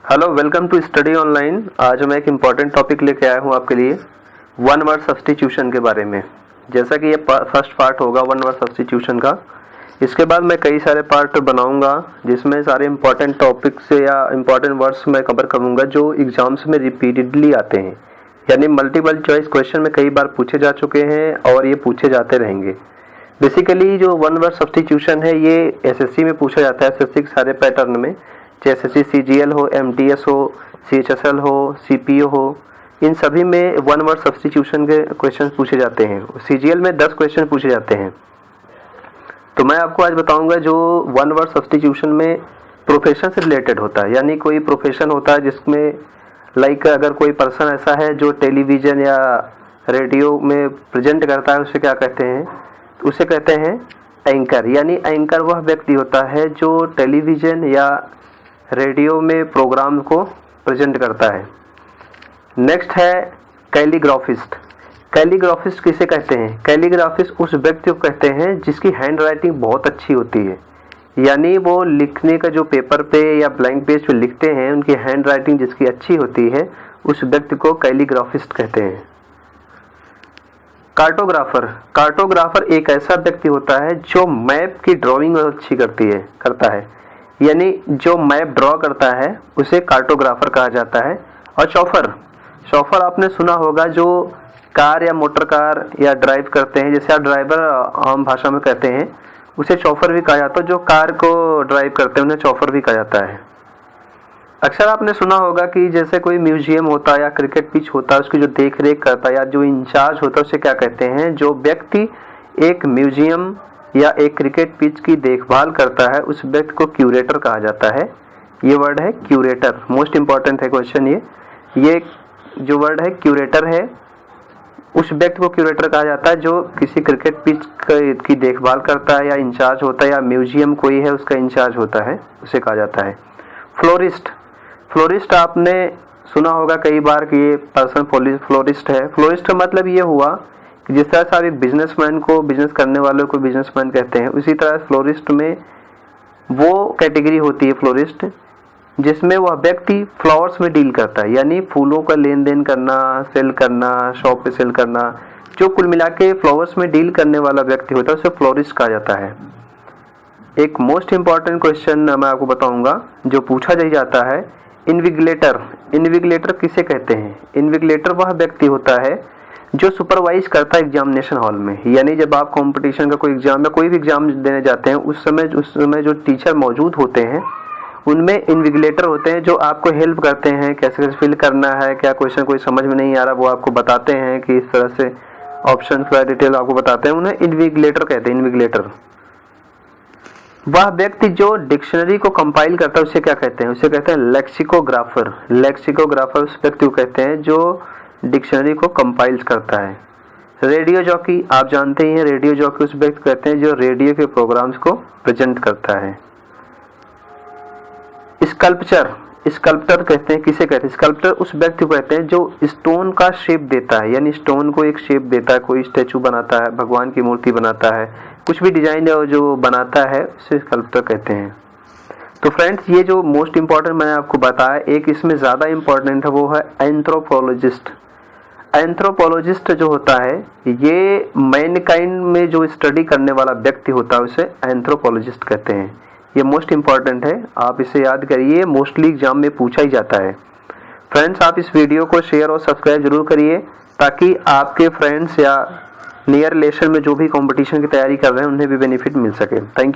Hello, welcome to study online. आज मैं एक इम्पॉर्टेंट टॉपिक लेके आया हूँ आपके लिए, वन वर्ड सब्स्टिट्यूशन के बारे में। जैसा कि ये फर्स्ट पार्ट होगा वन वर्ड सब्स्टिट्यूशन का। इसके बाद मैं कई सारे पार्ट बनाऊंगा जिसमें सारे इम्पॉर्टेंट टॉपिक्स या इम्पॉर्टेंट वर्ड्स मैं कवर करूंगा जो एग्जाम्स में रिपीटेडली आते हैं, यानी मल्टीपल चॉइस क्वेश्चन में कई बार पूछे जा चुके हैं और ये पूछे जाते रहेंगे। बेसिकली जो वन वर्ड सब्स्टिट्यूशन है ये एसएससी में पूछा जाता है, एसएससी के सारे पैटर्न में, जैसे सीजीएल हो, एमटीएस हो, सीएचएसएल हो, सीपीओ हो, इन सभी में वन वर्ड सब्स्टिट्यूशन के क्वेश्चन पूछे जाते हैं। सीजीएल में 10 क्वेश्चन पूछे जाते हैं। तो मैं आपको आज बताऊंगा जो वन वर्ड सब्स्टिट्यूशन में प्रोफेशन से रिलेटेड होता है, यानी कोई प्रोफेशन होता है जिसमें लाइक अगर कोई पर्सन ऐसा है जो टेलीविज़न या रेडियो में प्रेजेंट करता है, उसे क्या कहते हैं? उसे कहते हैं एंकर। यानी एंकर वह व्यक्ति होता है जो टेलीविज़न या रेडियो में प्रोग्राम को प्रेजेंट करता है। नेक्स्ट है कैलीग्राफिस्ट। कैलीग्राफिस्ट किसे कहते हैं? कैलीग्राफिस्ट उस व्यक्ति को कहते हैं जिसकी हैंड राइटिंग बहुत अच्छी होती है, यानी वो लिखने का जो पेपर पे या ब्लैंक पेज पे लिखते हैं, उनकी हैंड राइटिंग जिसकी अच्छी होती है, उस व्यक्ति को कैलीग्राफिस्ट कहते हैं। कार्टोग्राफर। कार्टोग्राफर एक ऐसा व्यक्ति होता है जो मैप की ड्राइंग अच्छी करता है, यानी जो मैप ड्रॉ करता है उसे कार्टोग्राफर कहा जाता है। और चौफर। चौफर आपने सुना होगा, जो कार या मोटर कार या ड्राइव करते हैं, जैसे आप ड्राइवर आम भाषा में कहते हैं, उसे चौफर भी कहा जाता है। जो कार को ड्राइव करते हैं उन्हें चौफर भी कहा जाता है। अक्सर आपने सुना होगा कि जैसे कोई म्यूजियम होता है या क्रिकेट पिच होता है, उसकी जो देख रेख करता है या जो इंचार्ज होता है उसे क्या कहते हैं? जो व्यक्ति एक म्यूजियम या एक क्रिकेट पिच की देखभाल करता है उस व्यक्ति को क्यूरेटर कहा जाता है। ये वर्ड है क्यूरेटर, मोस्ट इंपॉर्टेंट है क्वेश्चन। ये जो वर्ड है क्यूरेटर है, उस व्यक्ति को क्यूरेटर कहा जाता है जो किसी क्रिकेट पिच की देखभाल करता है या इंचार्ज होता है, या म्यूजियम कोई है उसका इंचार्ज होता है, उसे कहा जाता है। फ्लोरिस्ट। फ्लोरिस्ट आपने सुना होगा कई बार कि ये पर्सन फ्लोरिस्ट है। फ्लोरिस्ट का मतलब ये हुआ कि जिस तरह से आप एक बिजनेसमैन को, बिजनेस करने वालों को बिजनेसमैन कहते हैं, उसी तरह फ्लोरिस्ट में वो कैटेगरी होती है फ्लोरिस्ट जिसमें वह व्यक्ति फ्लावर्स में डील करता है, यानी फूलों का लेन देन करना, सेल करना, शॉप पे सेल करना, जो कुल मिला के फ्लावर्स में डील करने वाला व्यक्ति होता है उसे फ्लोरिस्ट कहा जाता है। एक मोस्ट इंपॉर्टेंट क्वेश्चन मैं आपको बताऊंगा जो पूछा जाता है, इन्विजिलेटर। इन्विजिलेटर किसे कहते हैं? इन्विजिलेटर वह व्यक्ति होता है जो सुपरवाइज करता है एग्जामिनेशन हॉल में, यानी जब आप कंपटीशन का कोई एग्जाम या कोई भी एग्जाम देने जाते हैं उस समय जो टीचर मौजूद होते हैं उनमें इन्विजिलेटर होते हैं जो आपको हेल्प करते हैं, कैसे कैसे फिल करना है, क्या क्वेश्चन कोई समझ में नहीं आ रहा वो आपको बताते हैं कि इस तरह से ऑप्शन का डिटेल आपको बताते हैं, उन्हें इन्विजिलेटर कहते हैं। इन्विजिलेटर वह व्यक्ति जो डिक्शनरी को कंपाइल करता है उसे क्या कहते हैं? उसे कहते हैं लेक्सिकोग्राफर। लेक्सिकोग्राफर उस व्यक्ति को कहते हैं जो डिक्शनरी को कंपाइल करता है। रेडियो जॉकी, आप जानते ही हैं, रेडियो जॉकी उस व्यक्ति कहते हैं जो रेडियो के प्रोग्राम्स को प्रेजेंट करता है। स्कल्पचर। स्कल्प्टर कहते हैं, किसे कहते हैं? स्कल्प्टर उस व्यक्ति को कहते हैं जो स्टोन का शेप देता है, यानी स्टोन को एक शेप देता है, कोई स्टैचू बनाता है, भगवान की मूर्ति बनाता है, कुछ भी डिजाइन जो बनाता है उसे स्कल्प्टर कहते हैं। तो फ्रेंड्स, ये जो मोस्ट इंपॉर्टेंट मैंने आपको बताया, एक इसमें ज़्यादा इंपॉर्टेंट है, वो है एंथ्रोपोलॉजिस्ट। एंथ्रोपोलॉजिस्ट जो होता है ये मैनकाइंड में जो स्टडी करने वाला व्यक्ति होता है उसे एंथ्रोपोलॉजिस्ट कहते हैं। ये मोस्ट इंपॉर्टेंट है, आप इसे याद करिए, मोस्टली एग्जाम में पूछा ही जाता है। फ्रेंड्स, आप इस वीडियो को शेयर और सब्सक्राइब जरूर करिए ताकि आपके फ्रेंड्स या नियर रिलेशन में जो भी कंपटीशन की तैयारी कर रहे हैं उन्हें भी बेनिफिट मिल सके। Thank you.